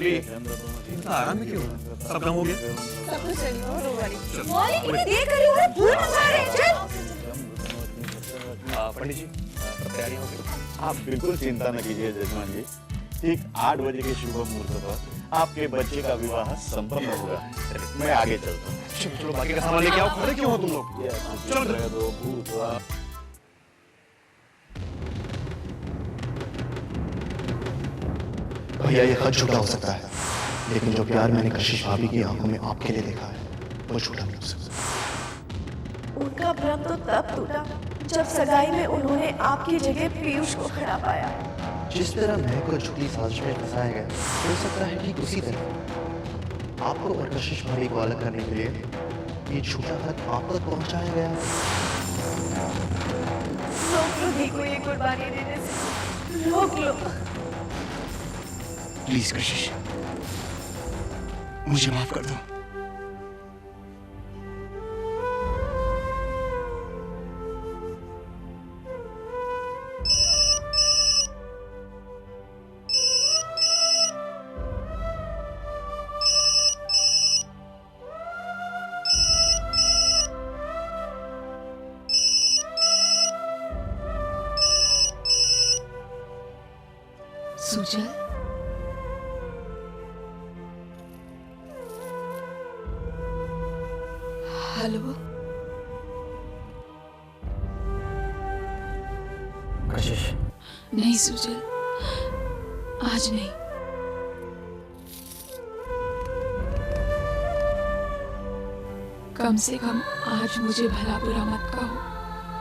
मौली आराम में क्यों? सब काम हो गया? सब कुछ चली मौली की मैं देख रही हूँ भूल मचा रहे चल। पंडित जी तैयारी हो गई? आप बिल्कुल चिंता न कीजिए जजमान जी, ठीक 8 बजे के शुभ मुहूर्त पर आपके बच्चे का विवाह संपन्न होगा। मैं आगे चलता हूँ। चलो बाकी का सामान लेके आओ। खड़े क्यों हो तुम लोग? चलो भूत भैया ये खत झूठा हो सकता है, लेकिन जो प्यार मैंने कशिश भाभी की आंखों में आपके लिए देखा है वो झूठा नहीं हो सकता। उनका भ्रम तो तब टूटा जब सगाई में उन्होंने आपकी जगह पीयूष को खड़ा पाया। जिस तरह मैं को झूठी साजिश में फंसाया गया, हो सकता है ठीक उसी तरह आपको और कशिश भाभी को अलग करने के लिए ये झूठा खत आप तक पहुंचाया गया। रोक लो दी को ये कुर्बानी देने से, रोक लो। प्लीज कशिश, मुझे माफ कर दो। सुजल, हेलो कशिश, नहीं सुजल, आज नहीं। कम से कम आज मुझे भला बुरा मत कहो,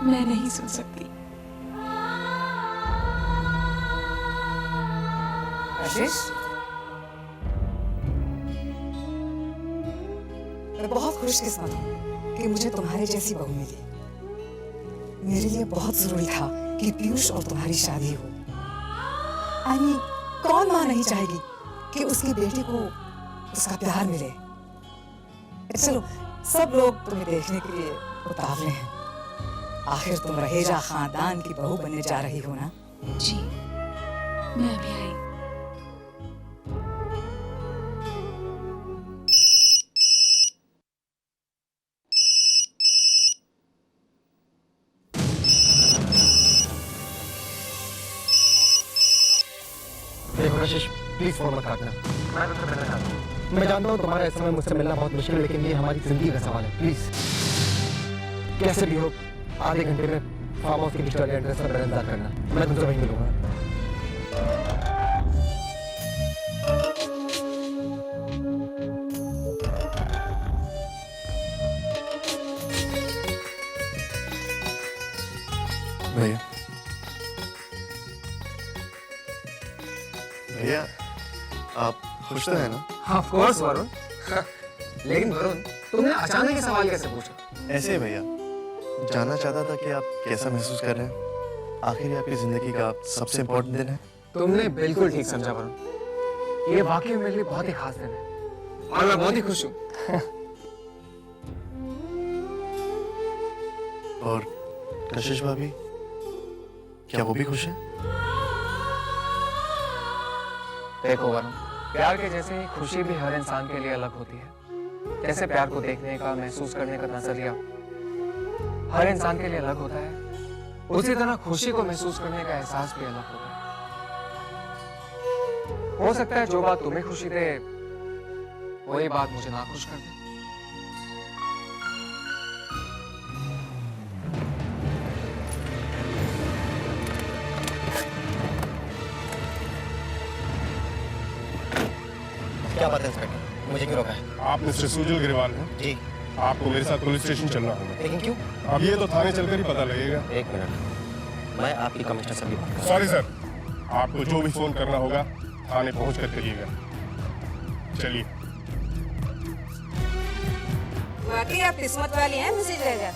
मैं नहीं सुन सकती। कशिश, मैं बहुत खुशकिस्मत हूँ कि मुझे तुम्हारे जैसी बहू मिली। मेरे लिए बहुत जरूरी था कि पीयूष और तुम्हारी शादी हो। कौन माँ नहीं चाहेगी कि उसकी बेटी को उसका प्यार मिले। चलो, सब लोग तुम्हें देखने के लिए उतावले हैं। आखिर तुम रहेजा खानदान की बहू बनने जा रही हो ना? जी, मैं अभी आई। देखो कशिश, प्लीज फोन मत काटना। मैं जानता हूँ तुम्हारा इस समय मुझसे मिलना बहुत मुश्किल है, लेकिन ये हमारी जिंदगी का सवाल है। प्लीज कैसे भी हो आधे घंटे में फार्म हाउस की विक्टोरिया एड्रेस पर मेरा इंतजार करना। मैं तुमसे वहीं मिलूंगा। भैया, भैया आप खुश तो है ना? Of course Varun. लेकिन वरुण, तुमने अचानक ये सवाल कैसे पूछा? ऐसे भैया, जानना चाहता था कि आप कैसा महसूस कर रहे हैं। आखिर ये आपकी जिंदगी का सबसे इम्पोर्टेंट दिन है। तुमने बिल्कुल ठीक समझा वरुण। ये वाकई मेरे लिए बहुत ही खास दिन है और मैं बहुत ही खुश हूँ। और कशिश भाभी, क्या वो भी खुश है? देखो वरुण, प्यार के जैसे ही खुशी भी हर इंसान के लिए अलग होती है। जैसे प्यार को देखने का, महसूस करने का नजरिया हर इंसान के लिए अलग होता है, उसी तरह खुशी को महसूस करने का एहसास भी अलग होता है। हो सकता है जो बात तुम्हें खुशी दे वही बात मुझे नाखुश कर दे। क्या बात है इंस्पेक्टर, मुझे क्यों रोका है? आप मिस्टर सुजल ग्रेवाल हैं? जी। आपको मेरे साथ पुलिस स्टेशन चलना होगा। लेकिन क्यों? अब ये तो थाने चलकर ही पता लगेगा। एक मिनट, मैं आपकी कमिश्नर से भी बात करूं। सॉरी सर, आपको जो भी फोन करना होगा थाने पहुंच कर करिएगा। चलिए। वाकई आप किस्मत वाली हैं मिसेज रहेगा।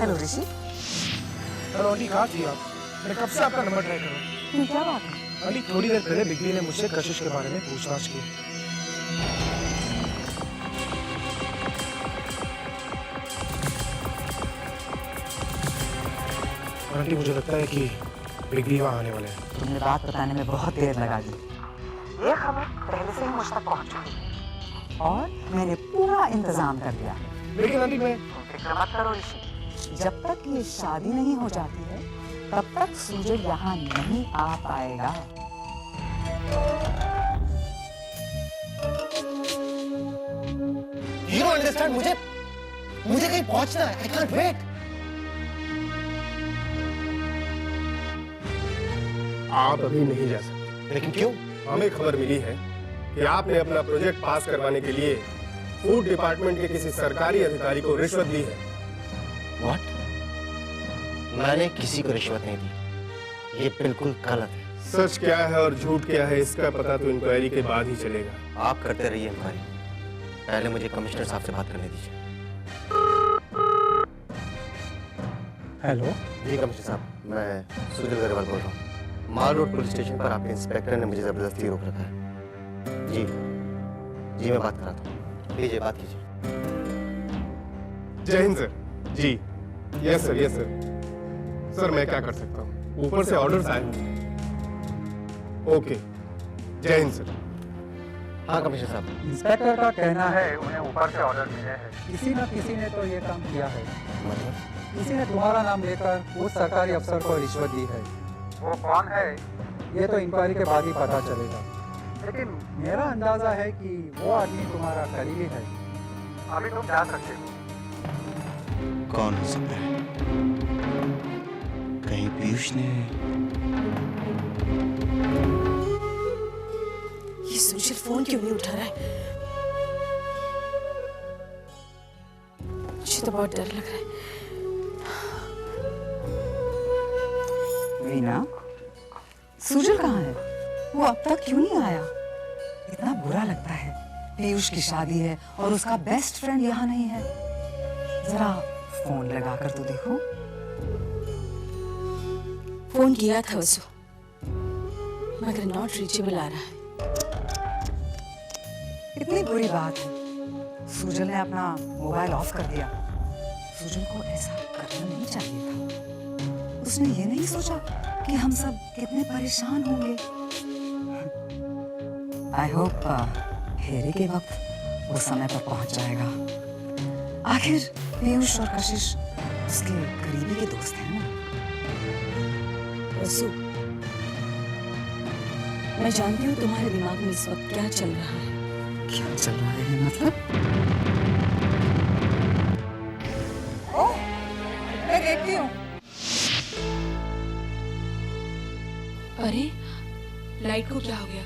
हेलो ऋषि। हेलो आंटी, कहाँ थी आप? मैं कब से आपका नंबर ट्राई कर रहा हूँ। क्या बात है? आंटी, थोड़ी देर पहले बिगली ने मुझसे कशिश के बारे में पूछताछ की। और आंटी, मुझे लगता है कि बिगली वहाँ आने वाले हैं। तुमने बात बताने में बहुत देर लगा दी। ये खबर पहले से ही मुझ तक पहुंच चुकी है और मैंने पूरा इंतजाम कर दिया है। लेकिन आंटी मैं फिक्र मत करो ऋषि, जब तक ये शादी नहीं हो जाती है तब तक सूरज यहाँ नहीं आ पाएगा। You don't understand, मुझे कहीं पहुंचना है। I can't wait. आप अभी नहीं जा सकते। लेकिन क्यों? हमें खबर मिली है कि आपने अपना प्रोजेक्ट पास करवाने के लिए फूड डिपार्टमेंट के किसी सरकारी अधिकारी को रिश्वत दी है। What? मैंने किसी को रिश्वत नहीं दी। ये बिल्कुल गलत है। सच क्या है और झूठ क्या है इसका पता तो इंक्वायरी के बाद ही चलेगा। आप करते रहिए इंक्वायरी, पहले मुझे कमिश्नर साहब से बात करने दीजिए। हेलो, जी कमिश्नर साहब, मैं सुनील अग्रवाल बोल रहा हूँ। माल रोड पुलिस स्टेशन पर आपके इंस्पेक्टर ने मुझे जबरदस्ती रोक रखा है। जी मैं बात कराता हूँ। लीजिए, बात कीजिए। जय हिंद सर। जी yes sir, yes sir. Sir मैं क्या कर सकता हूँ, ऊपर से ऑर्डर्स आए हैं। ओके, जय हिंद सर। हाँ कमिश्नर साहब। इंस्पेक्टर का कहना है उन्हें ऊपर से ऑर्डर मिले हैं। किसी न किसी ने तो ये काम किया है। मतलब? किसी ने तुम्हारा नाम लेकर उस सरकारी अफसर को रिश्वत दी है। वो कौन है ये तो इंक्वायरी के बाद ही पता चलेगा, लेकिन मेरा अंदाजा है कि वो आदमी तुम्हारा करीबी है। अभी तुम जा सकते हो। कौन हो सकता है? कहीं पीयूष ने? ये सुशील फोन क्यों नहीं उठा रहा है? मुझे तो बहुत डर लग रहा है। वीना, सुजल कहाँ है? वो अब तक क्यों नहीं आया? इतना बुरा लगता है। पीयूष की शादी है और उसका बेस्ट फ्रेंड यहाँ नहीं है। जरा फोन लगाकर तो देखो। फोन किया था उसको, मगर नॉट रीचेबल आ रहा है। इतनी बुरी बात है। सुजल ने अपना मोबाइल ऑफ कर दिया। सुजल को ऐसा करना नहीं चाहिए था। उसने ये नहीं सोचा कि हम सब कितने परेशान होंगे। आई होप फेरे के वक्त वो समय पर पहुंच जाएगा। आखिर पीयूष और कशिश उसके करीबी के दोस्त हैं ना। वसु, मैं जानती हूँ तुम्हारे दिमाग में इस वक्त क्या चल रहा है। क्या चल रहा है मतलब? ओह, मैं देखती हूँ। अरे लाइट को क्या हो गया?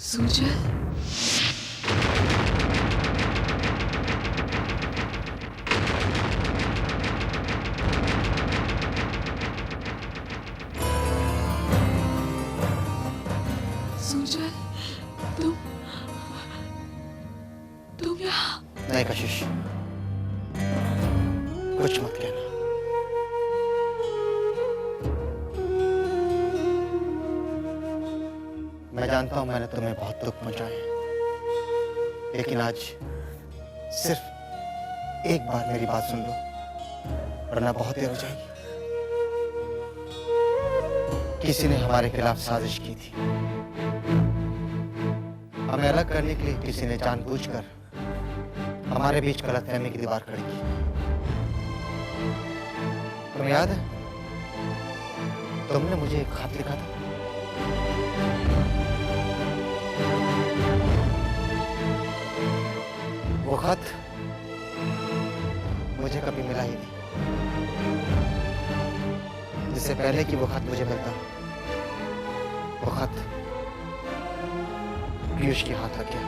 सुजल, सुजल, तुम यहाँ? नहीं कशिश, कुछ मत कहना। मैं जानता हूं मैंने तुम्हें बहुत दुख पहुंचाया, लेकिन आज सिर्फ एक बार मेरी बात सुन लो, वरना बहुत देर हो जाएगी। किसी ने हमारे खिलाफ साजिश की थी। हमें अलग करने के लिए किसी ने जानबूझकर हमारे बीच गलतफहमी की दीवार खड़ी की। तुम्हें याद है? तुमने मुझे एक खत लिखा था। वो खत मुझे कभी मिला ही नहीं। जिससे पहले कि वो खत मुझे मिलता, वो खत पीयूष के हाथ लग गया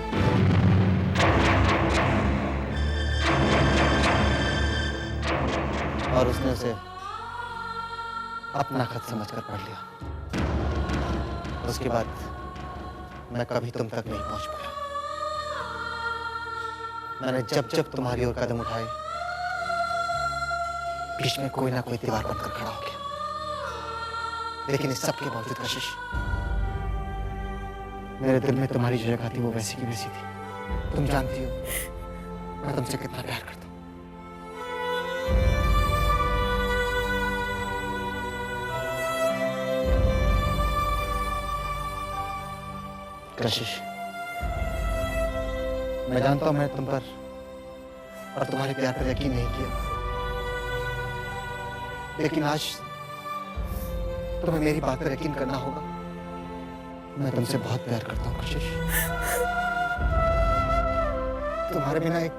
और उसने उसे अपना खत समझकर पढ़ लिया। उसके बाद मैं कभी तुम तक नहीं पहुंच पाया। मैंने जब जब तुम्हारी ओर कदम उठाए, बीच में कोई ना कोई दीवार बनकर खड़ा हो गया। लेकिन इस सब के बावजूद कशिश, मेरे दिल में तुम्हारी जो जगह थी वो वैसी की वैसी थी। तुम जानती हो मैं तुमसे कितना प्यार करता हूँ। कशिश, मैं जानता हूं मैं तुम पर और तुम्हारे प्यार पर यकीन नहीं किया, लेकिन आज तुम्हें मेरी बात पर यकीन करना होगा। मैं तुमसे बहुत प्यार करता हूं कशिश। तुम्हारे बिना एक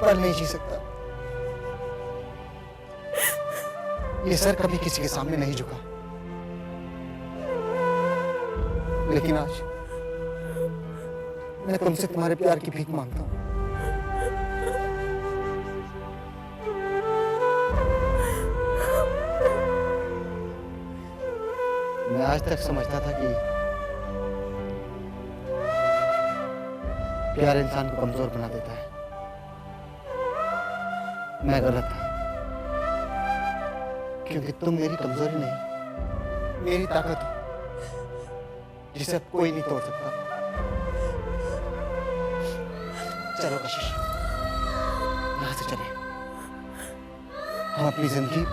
पल नहीं जी सकता। ये सर कभी किसी के सामने नहीं झुका, लेकिन आज मैं तुमसे तुम्हारे प्यार की भीख मांगता हूं। मैं आज तक समझता था कि प्यार इंसान को कमजोर बना देता है। मैं गलत था, क्योंकि तुम मेरी कमजोरी नहीं, मेरी ताकत हो, जिसे अब कोई नहीं तोड़ सकता। चलो कशिश, यहां से चले। हम अपनी जिंदगी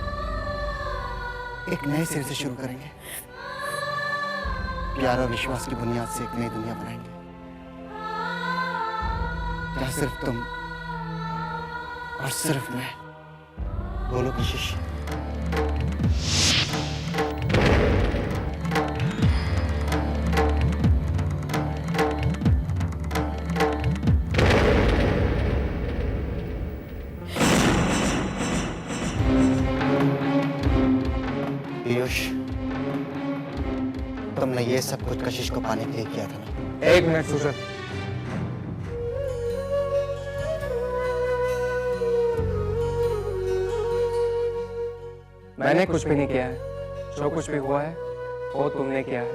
एक नए सिरे से शुरू करेंगे। प्यार और विश्वास की बुनियाद से एक नई दुनिया बनाएंगे, जहां सिर्फ तुम और सिर्फ मैं। बोलो कशिश। पीयूष, तुमने ये सब कुछ कशिश को पाने के लिए किया था ना? एक मिनट सुजल, मैंने कुछ भी नहीं किया है। जो कुछ भी हुआ है वो तुमने किया है।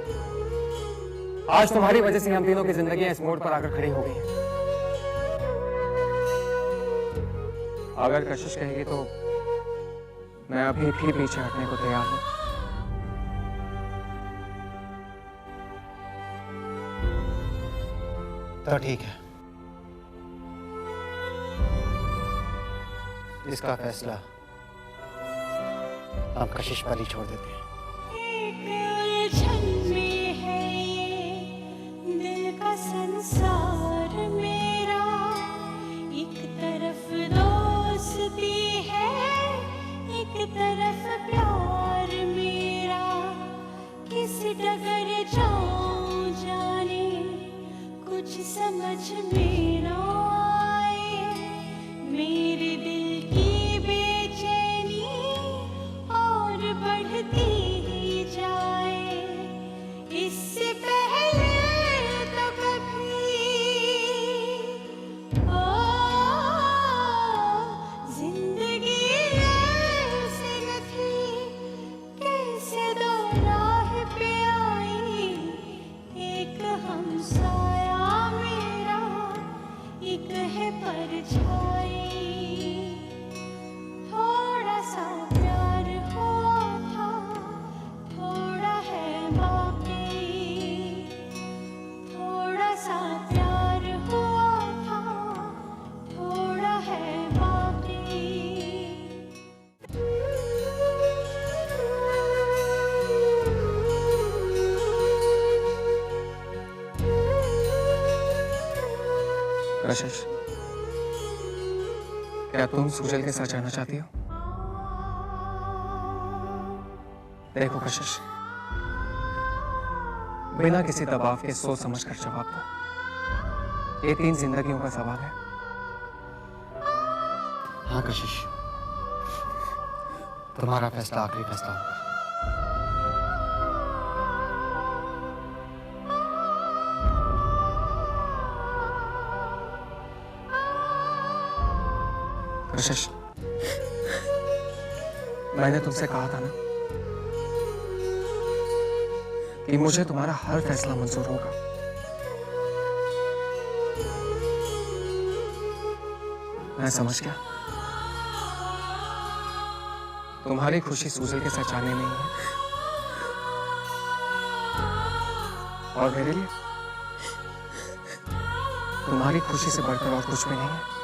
आज तुम्हारी वजह से हम तीनों की जिंदगी इस मोड़ पर आकर खड़ी हो गई है। अगर कशिश कहेगी तो मैं अभी भी पीछे हटने को तैयार हूं। तो ठीक है, इसका फैसला हम कशिश पर ही छोड़ देते हैं। संसार मेरा, एक तरफ दोस्ती है, एक तरफ प्यार मेरा। किस डगर जाऊं जाने, कुछ समझ में ना आए। मेरे दिल की बेचैनी और बढ़ती ही जाए। इससे पहले कशिश, क्या तुम सुजल के साथ जाना चाहती हो? देखो कशिश, बिना किसी दबाव के सोच समझ कर जवाब दो। ये 3 जिंदगियों का सवाल है। हाँ कशिश, तुम्हारा फैसला आखिरी फैसला होगा। कशिश, मैंने तुमसे कहा था ना कि मुझे तुम्हारा हर फैसला मंजूर होगा। मैं समझ गया, तुम्हारी खुशी सूजल के साथ जाने में ही है, और मेरे लिए तुम्हारी खुशी से बढ़कर और कुछ भी नहीं है।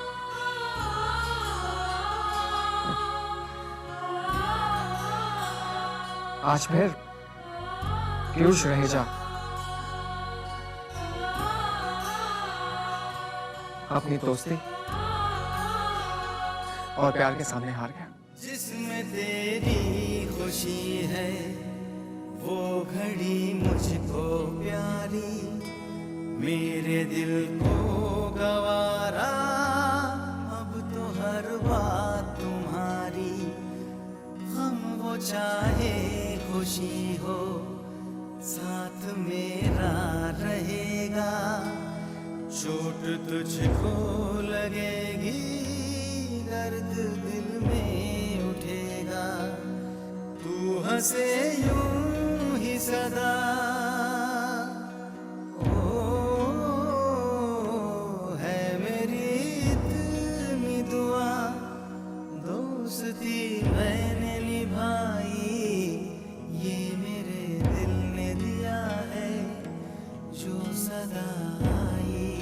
आज फिर पीयूष रहेजा अपनी दोस्ती और प्यार के सामने हार गया। जिसमें तेरी खुशी है वो घड़ी मुझको प्यारी, मेरे दिल को गवारा अब तो हर बात तुम्हारी। हम वो चाहे खुशी हो साथ मेरा रहेगा, चोट तुझको लगेगी दर्द दिल में उठेगा, तू हंसे यूं ही सदा। ओ है मेरी इतनी दुआ, दोस्ती मैंने निभाई, ये मेरे दिल ने दिया है जो सदा आई।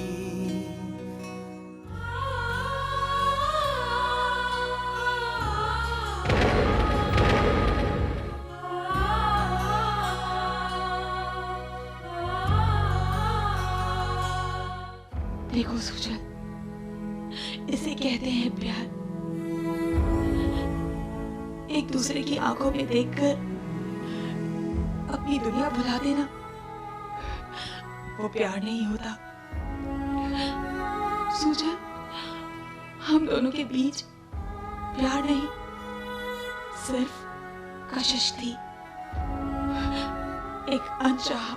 देखो सुजल, इसे कहते हैं प्यार। एक दूसरे की आंखों में देखकर अपनी दुनिया भुला देना वो प्यार नहीं होता। सुजल, हम दोनों के बीच प्यार नहीं, सिर्फ कशिश थी। एक अनचाहा,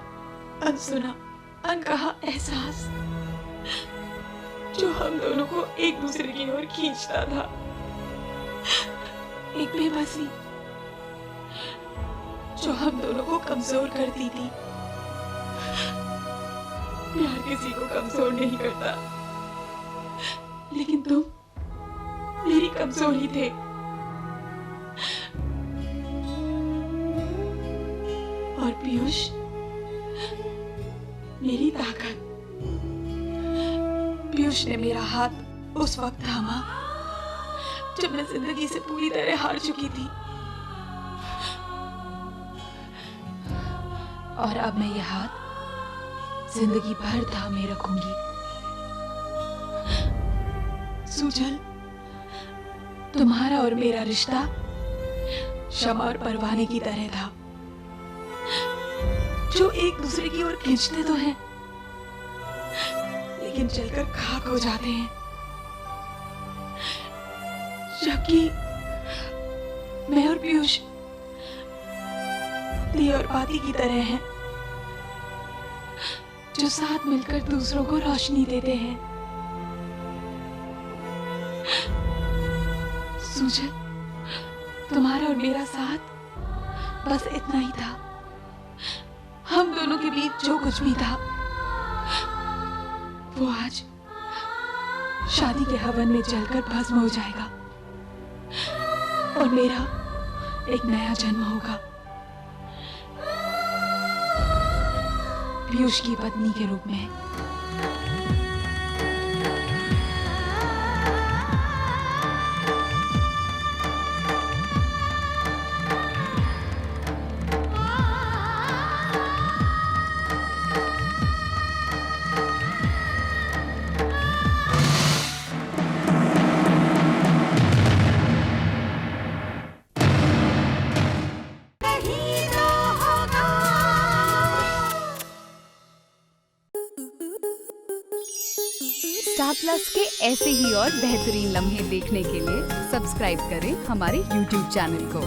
अनसुना, अनकहा एहसास जो हम दोनों को एक दूसरे की ओर खींचता था। एक बेबसी जो हम दोनों को कमजोर करती थी। प्यार किसी को कमजोर नहीं करता, लेकिन तुम मेरी कमजोरी थे। और पीयूष मेरी ताकत। पीयूष ने मेरा हाथ उस वक्त थामा जब मैं जिंदगी से पूरी तरह हार चुकी थी, और अब मैं यह हाथ जिंदगी भर थामे रखूंगी। सुजल, तुम्हारा और मेरा रिश्ता शमा और परवाने की तरह था, जो एक दूसरे की ओर खींचते तो हैं, लेकिन जलकर खाक हो जाते हैं। जबकि मैं और पीयूष दिए और बाती की तरह हैं, जो साथ मिलकर दूसरों को रोशनी देते हैं। सुजल, तुम्हारा और मेरा साथ बस इतना ही था। हम दोनों के बीच जो कुछ भी था वो आज शादी के हवन में जलकर भस्म हो जाएगा, और मेरा एक नया जन्म होगा, पीयूष की पत्नी के रूप में। स्टार प्लस के ऐसे ही और बेहतरीन लम्हे देखने के लिए सब्सक्राइब करें हमारे YouTube चैनल को।